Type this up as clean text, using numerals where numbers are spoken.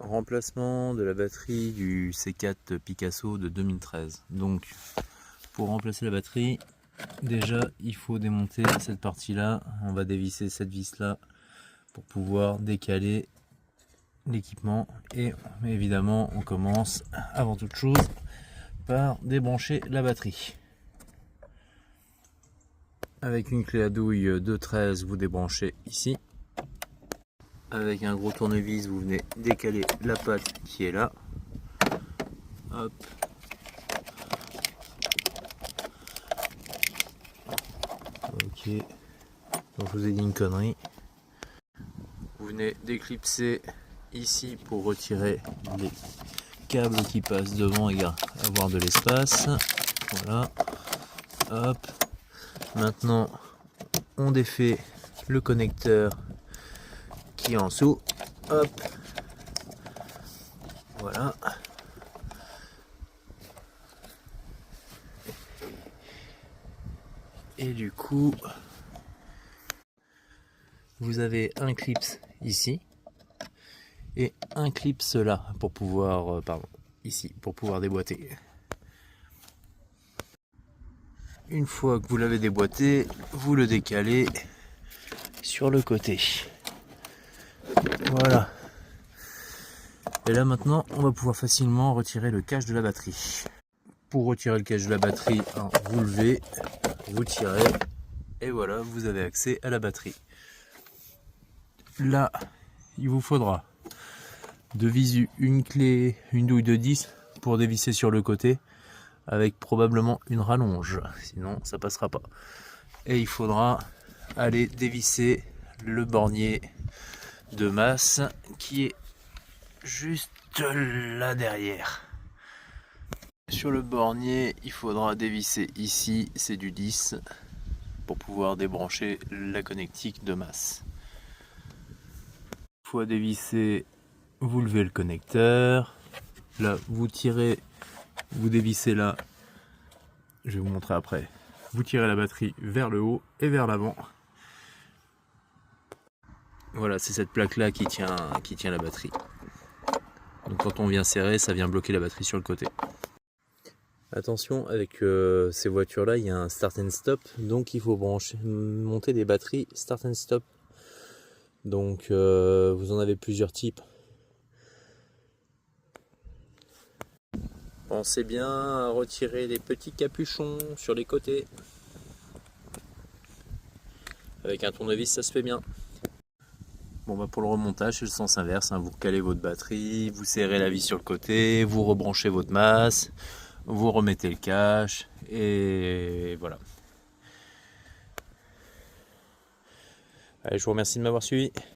remplacement de la batterie du C4 Picasso de 2013. Donc pour remplacer la batterie, déjà il faut démonter cette partie là. On va dévisser cette vis là pour pouvoir décaler l'équipement, et évidemment on commence avant toute chose par débrancher la batterie. Avec une clé à douille de 13, vous débranchez ici. Avec un gros tournevis, vous venez décaler la patte qui est là. Hop. Ok. Donc je vous ai dit une connerie. Vous venez déclipser ici pour retirer les câbles qui passent devant et avoir de l'espace. Voilà. Hop. Maintenant, on défait le connecteur qui est en dessous. Hop. Voilà. Et du coup, vous avez un clip ici et un clip là pour pouvoir, ici pour pouvoir déboîter. Une fois que vous l'avez déboîté, vous le décalez sur le côté. Voilà. Et là maintenant, on va pouvoir facilement retirer le cache de la batterie. Pour retirer le cache de la batterie, vous levez, vous tirez, et voilà, vous avez accès à la batterie. Là, il vous faudra de visu une clé, une douille de 10 pour dévisser sur le côté, avec probablement une rallonge, sinon ça passera pas. Et il faudra aller dévisser le bornier de masse qui est juste là derrière. Sur le bornier, il faudra dévisser ici, c'est du 10 pour pouvoir débrancher la connectique de masse. Une fois dévissé, vous levez le connecteur, là vous tirez, vous dévissez là, je vais vous montrer après, vous tirez la batterie vers le haut et vers l'avant. Voilà, c'est cette plaque là qui tient la batterie. Donc quand on vient serrer, ça vient bloquer la batterie sur le côté. Attention, avec ces voitures là, il y a un start and stop, donc il faut monter des batteries start and stop. Donc vous en avez plusieurs types. Pensez bien à retirer les petits capuchons sur les côtés. Avec un tournevis, ça se fait bien. Bon bah pour le remontage, c'est le sens inverse, hein. Vous recalez votre batterie, vous serrez la vis sur le côté, vous rebranchez votre masse, vous remettez le cache, et voilà. Allez, je vous remercie de m'avoir suivi.